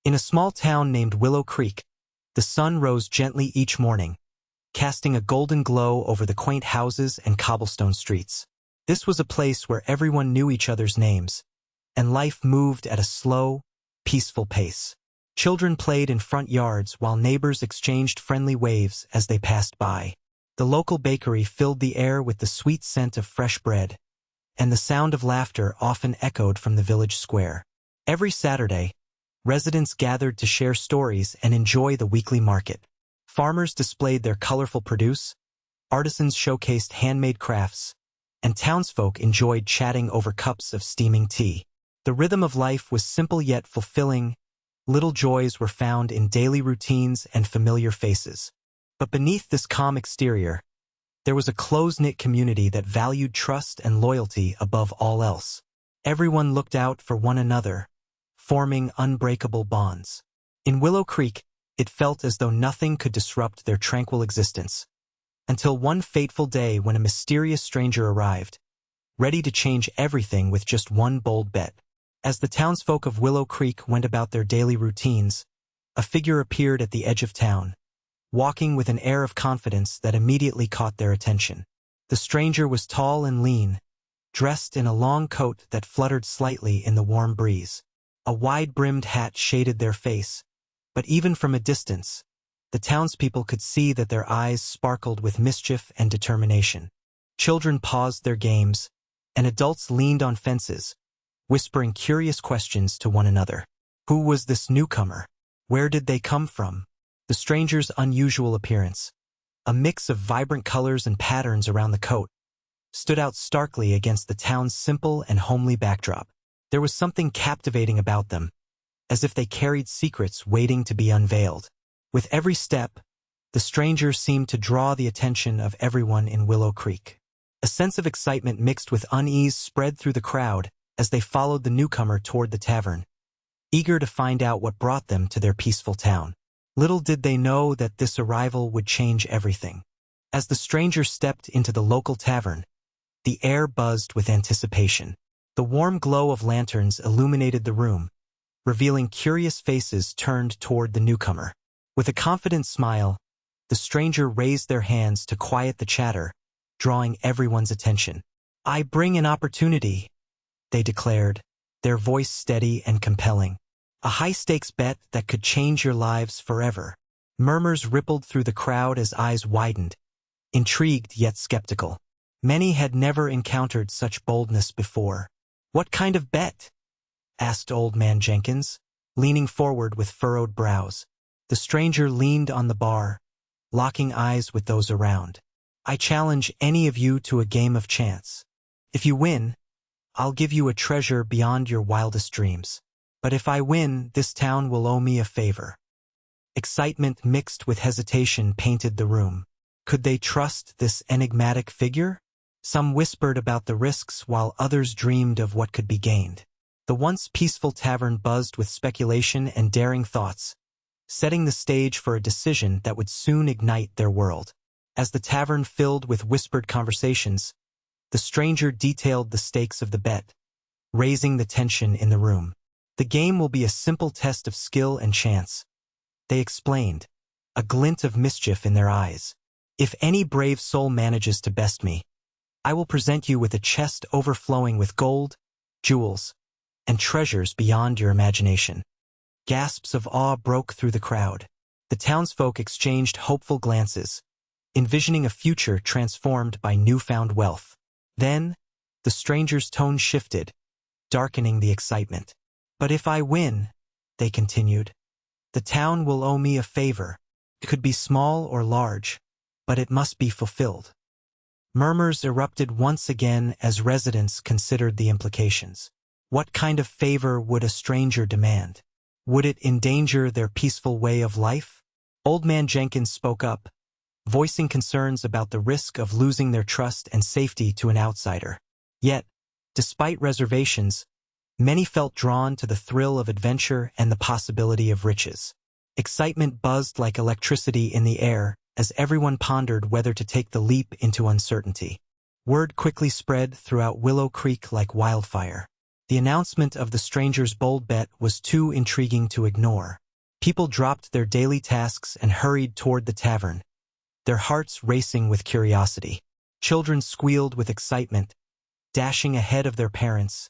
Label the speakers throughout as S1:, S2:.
S1: In a small town named Willow Creek, the sun rose gently each morning, casting a golden glow over the quaint houses and cobblestone streets. This was a place where everyone knew each other's names, and life moved at a slow, peaceful pace. Children played in front yards while neighbors exchanged friendly waves as they passed by. The local bakery filled the air with the sweet scent of fresh bread, and the sound of laughter often echoed from the village square. Every Saturday, residents gathered to share stories and enjoy the weekly market. Farmers displayed their colorful produce, artisans showcased handmade crafts, and townsfolk enjoyed chatting over cups of steaming tea. The rhythm of life was simple yet fulfilling. Little joys were found in daily routines and familiar faces. But beneath this calm exterior, there was a close-knit community that valued trust and loyalty above all else. Everyone looked out for one another, forming unbreakable bonds. In Willow Creek, it felt as though nothing could disrupt their tranquil existence, until one fateful day when a mysterious stranger arrived, ready to change everything with just one bold bet. As the townsfolk of Willow Creek went about their daily routines, a figure appeared at the edge of town, walking with an air of confidence that immediately caught their attention. The stranger was tall and lean, dressed in a long coat that fluttered slightly in the warm breeze. A wide-brimmed hat shaded their face, but even from a distance, the townspeople could see that their eyes sparkled with mischief and determination. Children paused their games, and adults leaned on fences, whispering curious questions to one another. Who was this newcomer? Where did they come from? The stranger's unusual appearance, a mix of vibrant colors and patterns around the coat, stood out starkly against the town's simple and homely backdrop. There was something captivating about them, as if they carried secrets waiting to be unveiled. With every step, the stranger seemed to draw the attention of everyone in Willow Creek. A sense of excitement mixed with unease spread through the crowd as they followed the newcomer toward the tavern, eager to find out what brought them to their peaceful town. Little did they know that this arrival would change everything. As the stranger stepped into the local tavern, the air buzzed with anticipation. The warm glow of lanterns illuminated the room, revealing curious faces turned toward the newcomer. With a confident smile, the stranger raised their hands to quiet the chatter, drawing everyone's attention. "I bring an opportunity," they declared, their voice steady and compelling. "A high-stakes bet that could change your lives forever." Murmurs rippled through the crowd as eyes widened, intrigued yet skeptical. Many had never encountered such boldness before. "What kind of bet?" asked Old Man Jenkins, leaning forward with furrowed brows. The stranger leaned on the bar, locking eyes with those around. "I challenge any of you to a game of chance. If you win, I'll give you a treasure beyond your wildest dreams. But if I win, this town will owe me a favor." Excitement mixed with hesitation painted the room. Could they trust this enigmatic figure? Some whispered about the risks while others dreamed of what could be gained. The once peaceful tavern buzzed with speculation and daring thoughts, setting the stage for a decision that would soon ignite their world. As the tavern filled with whispered conversations, the stranger detailed the stakes of the bet, raising the tension in the room. "The game will be a simple test of skill and chance," they explained, a glint of mischief in their eyes. "If any brave soul manages to best me, I will present you with a chest overflowing with gold, jewels, and treasures beyond your imagination." Gasps of awe broke through the crowd. The townsfolk exchanged hopeful glances, envisioning a future transformed by newfound wealth. Then, the stranger's tone shifted, darkening the excitement. "But if I win," they continued, "the town will owe me a favor. It could be small or large, but it must be fulfilled." Murmurs erupted once again as residents considered the implications. What kind of favor would a stranger demand? Would it endanger their peaceful way of life? Old Man Jenkins spoke up, voicing concerns about the risk of losing their trust and safety to an outsider. Yet, despite reservations, many felt drawn to the thrill of adventure and the possibility of riches. Excitement buzzed like electricity in the air as everyone pondered whether to take the leap into uncertainty. Word quickly spread throughout Willow Creek like wildfire. The announcement of the stranger's bold bet was too intriguing to ignore. People dropped their daily tasks and hurried toward the tavern, their hearts racing with curiosity. Children squealed with excitement, dashing ahead of their parents,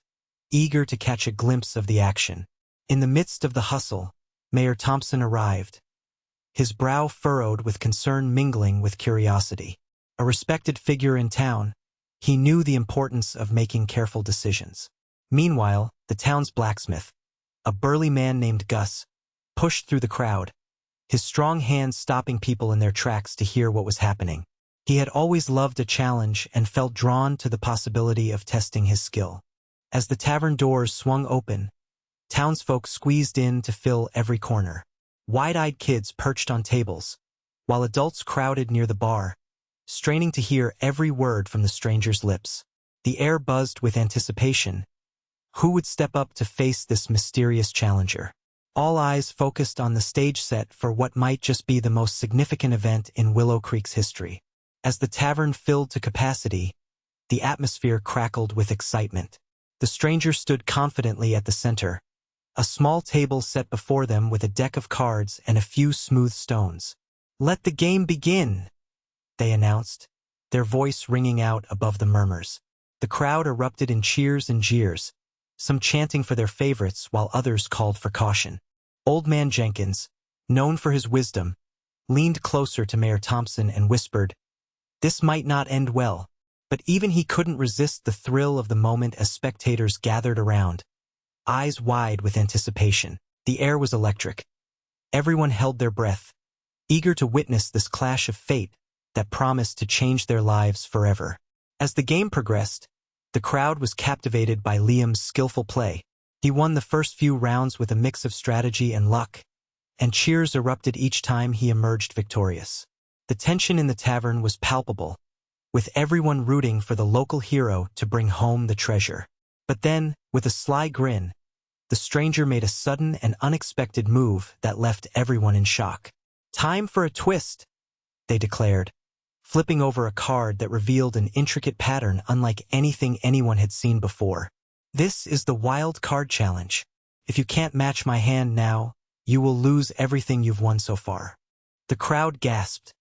S1: eager to catch a glimpse of the action. In the midst of the hustle, Mayor Thompson arrived, his brow furrowed with concern mingling with curiosity. A respected figure in town, he knew the importance of making careful decisions. Meanwhile, the town's blacksmith, a burly man named Gus, pushed through the crowd, his strong hands stopping people in their tracks to hear what was happening. He had always loved a challenge and felt drawn to the possibility of testing his skill. As the tavern doors swung open, townsfolk squeezed in to fill every corner. Wide-eyed kids perched on tables, while adults crowded near the bar, straining to hear every word from the stranger's lips. The air buzzed with anticipation. Who would step up to face this mysterious challenger? All eyes focused on the stage set for what might just be the most significant event in Willow Creek's history. As the tavern filled to capacity, the atmosphere crackled with excitement. The stranger stood confidently at the center, a small table set before them with a deck of cards and a few smooth stones. "Let the game begin," they announced, their voice ringing out above the murmurs. The crowd erupted in cheers and jeers, some chanting for their favorites while others called for caution. Old Man Jenkins, known for his wisdom, leaned closer to Mayor Thompson and whispered, "This might not end well." But even he couldn't resist the thrill of the moment as spectators gathered around, eyes wide with anticipation. The air was electric. Everyone held their breath, eager to witness this clash of fate that promised to change their lives forever. As the game progressed, the crowd was captivated by Liam's skillful play. He won the first few rounds with a mix of strategy and luck, and cheers erupted each time he emerged victorious. The tension in the tavern was palpable, with everyone rooting for the local hero to bring home the treasure. But then, with a sly grin, the stranger made a sudden and unexpected move that left everyone in shock. "Time for a twist," they declared, flipping over a card that revealed an intricate pattern unlike anything anyone had seen before. "This is the Wild Card Challenge. If you can't match my hand now, you will lose everything you've won so far." The crowd gasped,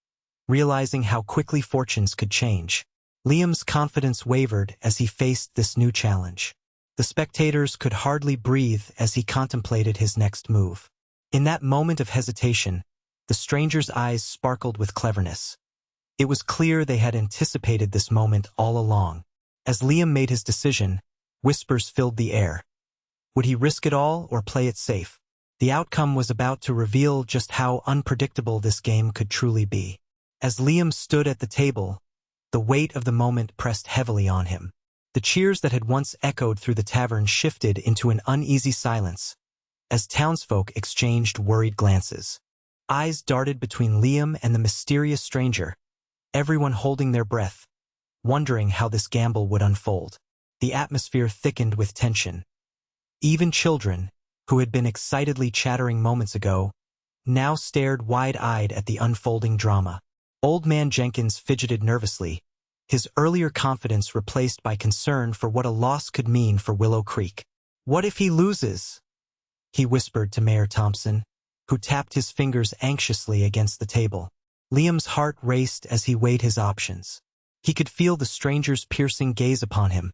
S1: realizing how quickly fortunes could change. Liam's confidence wavered as he faced this new challenge. The spectators could hardly breathe as he contemplated his next move. In that moment of hesitation, the stranger's eyes sparkled with cleverness. It was clear they had anticipated this moment all along. As Liam made his decision, whispers filled the air. Would he risk it all or play it safe? The outcome was about to reveal just how unpredictable this game could truly be. As Liam stood at the table, the weight of the moment pressed heavily on him. The cheers that had once echoed through the tavern shifted into an uneasy silence, as townsfolk exchanged worried glances. Eyes darted between Liam and the mysterious stranger, everyone holding their breath, wondering how this gamble would unfold. The atmosphere thickened with tension. Even children, who had been excitedly chattering moments ago, now stared wide-eyed at the unfolding drama. Old Man Jenkins fidgeted nervously, his earlier confidence replaced by concern for what a loss could mean for Willow Creek. "What if he loses?" he whispered to Mayor Thompson, who tapped his fingers anxiously against the table. Liam's heart raced as he weighed his options. He could feel the stranger's piercing gaze upon him,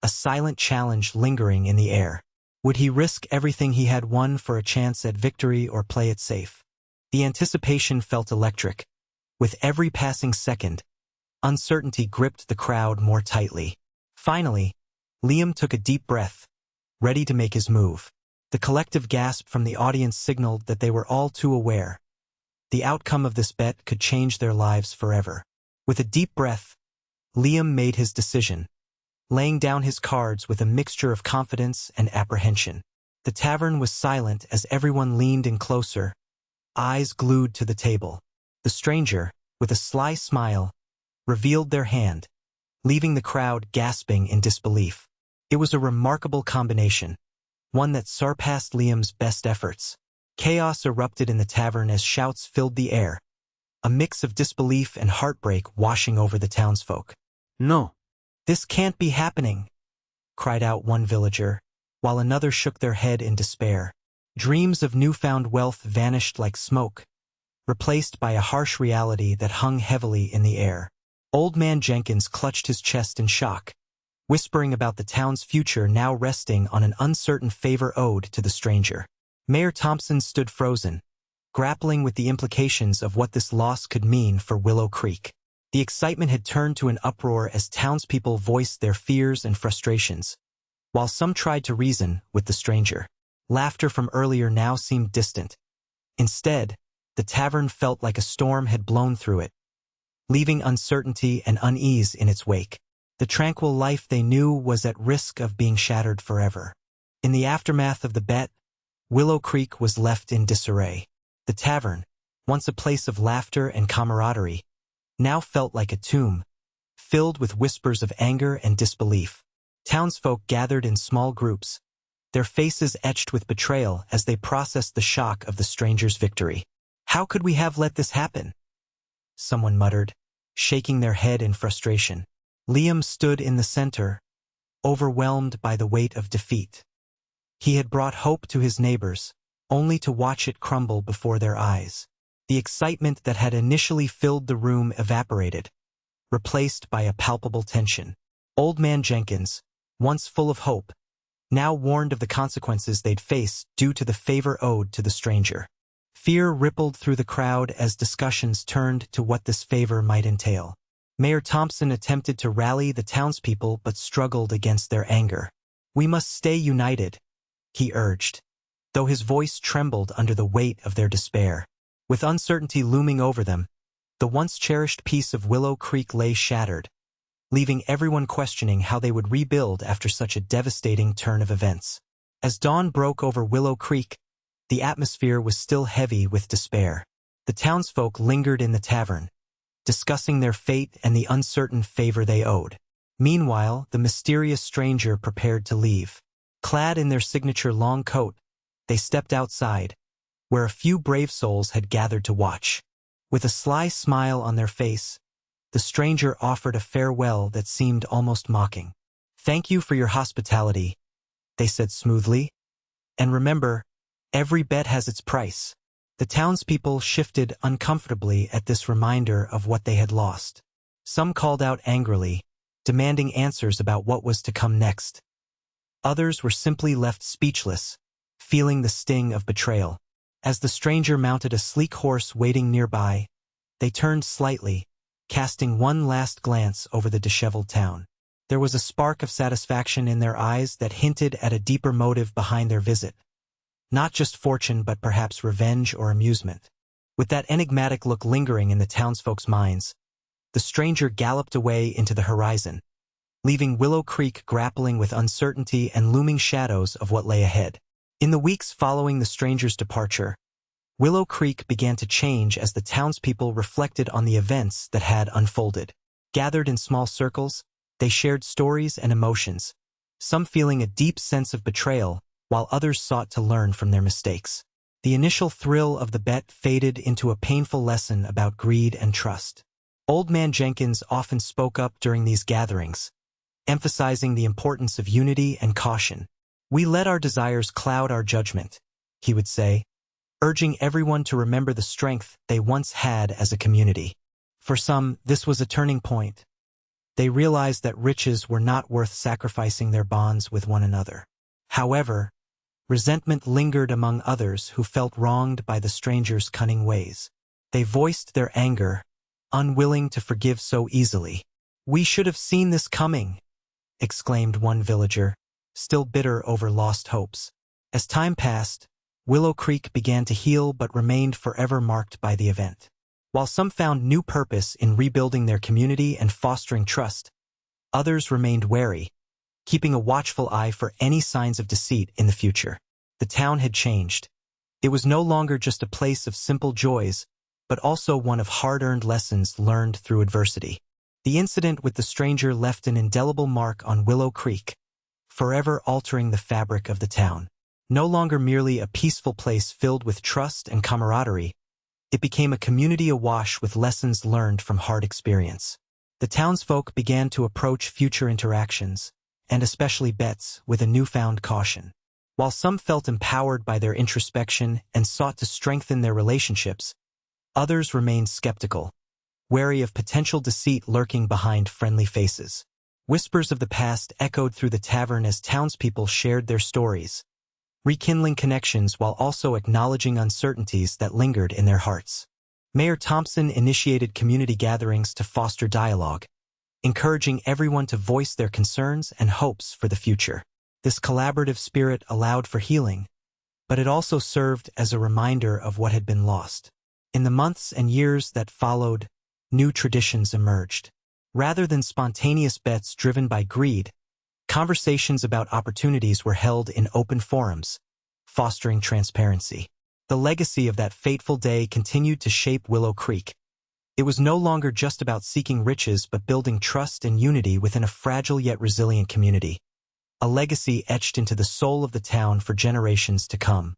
S1: a silent challenge lingering in the air. Would he risk everything he had won for a chance at victory or play it safe? The anticipation felt electric. With every passing second, uncertainty gripped the crowd more tightly. Finally, Liam took a deep breath, ready to make his move. The collective gasp from the audience signaled that they were all too aware. The outcome of this bet could change their lives forever. With a deep breath, Liam made his decision, laying down his cards with a mixture of confidence and apprehension. The tavern was silent as everyone leaned in closer, eyes glued to the table. The stranger, with a sly smile, revealed their hand, leaving the crowd gasping in disbelief. It was a remarkable combination, one that surpassed Liam's best efforts. Chaos erupted in the tavern as shouts filled the air, a mix of disbelief and heartbreak washing over the townsfolk.
S2: "No.
S1: This can't be happening," cried out one villager, while another shook their head in despair. Dreams of newfound wealth vanished like smoke, replaced by a harsh reality that hung heavily in the air. Old Man Jenkins clutched his chest in shock, whispering about the town's future now resting on an uncertain favor owed to the stranger. Mayor Thompson stood frozen, grappling with the implications of what this loss could mean for Willow Creek. The excitement had turned to an uproar as townspeople voiced their fears and frustrations, while some tried to reason with the stranger. Laughter from earlier now seemed distant. Instead, the tavern felt like a storm had blown through it, leaving uncertainty and unease in its wake. The tranquil life they knew was at risk of being shattered forever. In the aftermath of the bet, Willow Creek was left in disarray. The tavern, once a place of laughter and camaraderie, now felt like a tomb, filled with whispers of anger and disbelief. Townsfolk gathered in small groups, their faces etched with betrayal as they processed the shock of the stranger's victory. "How could we have let this happen?" someone muttered, shaking their head in frustration. Liam stood in the center, overwhelmed by the weight of defeat. He had brought hope to his neighbors, only to watch it crumble before their eyes. The excitement that had initially filled the room evaporated, replaced by a palpable tension. Old Man Jenkins, once full of hope, now warned of the consequences they'd face due to the favor owed to the stranger. Fear rippled through the crowd as discussions turned to what this favor might entail. Mayor Thompson attempted to rally the townspeople but struggled against their anger. "We must stay united," he urged, though his voice trembled under the weight of their despair. With uncertainty looming over them, the once cherished peace of Willow Creek lay shattered, leaving everyone questioning how they would rebuild after such a devastating turn of events. As dawn broke over Willow Creek, the atmosphere was still heavy with despair. The townsfolk lingered in the tavern, discussing their fate and the uncertain favor they owed. Meanwhile, the mysterious stranger prepared to leave. Clad in their signature long coat, they stepped outside, where a few brave souls had gathered to watch. With a sly smile on their face, the stranger offered a farewell that seemed almost mocking. "Thank you for your hospitality," they said smoothly. "And remember, every bet has its price." The townspeople shifted uncomfortably at this reminder of what they had lost. Some called out angrily, demanding answers about what was to come next. Others were simply left speechless, feeling the sting of betrayal. As the stranger mounted a sleek horse waiting nearby, they turned slightly, casting one last glance over the disheveled town. There was a spark of satisfaction in their eyes that hinted at a deeper motive behind their visit. Not just fortune, but perhaps revenge or amusement. With that enigmatic look lingering in the townsfolk's minds, the stranger galloped away into the horizon, leaving Willow Creek grappling with uncertainty and looming shadows of what lay ahead. In the weeks following the stranger's departure, Willow Creek began to change as the townspeople reflected on the events that had unfolded. Gathered in small circles, they shared stories and emotions, some feeling a deep sense of betrayal, while others sought to learn from their mistakes. The initial thrill of the bet faded into a painful lesson about greed and trust. Old Man Jenkins often spoke up during these gatherings, emphasizing the importance of unity and caution. "We let our desires cloud our judgment," he would say, urging everyone to remember the strength they once had as a community. For some, this was a turning point. They realized that riches were not worth sacrificing their bonds with one another. However, resentment lingered among others who felt wronged by the stranger's cunning ways. They voiced their anger, unwilling to forgive so easily. "We should have seen this coming," exclaimed one villager, still bitter over lost hopes. As time passed, Willow Creek began to heal but remained forever marked by the event. While some found new purpose in rebuilding their community and fostering trust, others remained wary, keeping a watchful eye for any signs of deceit in the future. The town had changed. It was no longer just a place of simple joys, but also one of hard-earned lessons learned through adversity. The incident with the stranger left an indelible mark on Willow Creek, forever altering the fabric of the town. No longer merely a peaceful place filled with trust and camaraderie, it became a community awash with lessons learned from hard experience. The townsfolk began to approach future interactions, and especially Betts, with a newfound caution. While some felt empowered by their introspection and sought to strengthen their relationships, others remained skeptical, wary of potential deceit lurking behind friendly faces. Whispers of the past echoed through the tavern as townspeople shared their stories, rekindling connections while also acknowledging uncertainties that lingered in their hearts. Mayor Thompson initiated community gatherings to foster dialogue, encouraging everyone to voice their concerns and hopes for the future. This collaborative spirit allowed for healing, but it also served as a reminder of what had been lost. In the months and years that followed, new traditions emerged. Rather than spontaneous bets driven by greed, conversations about opportunities were held in open forums, fostering transparency. The legacy of that fateful day continued to shape Willow Creek. It was no longer just about seeking riches but building trust and unity within a fragile yet resilient community. A legacy etched into the soul of the town for generations to come.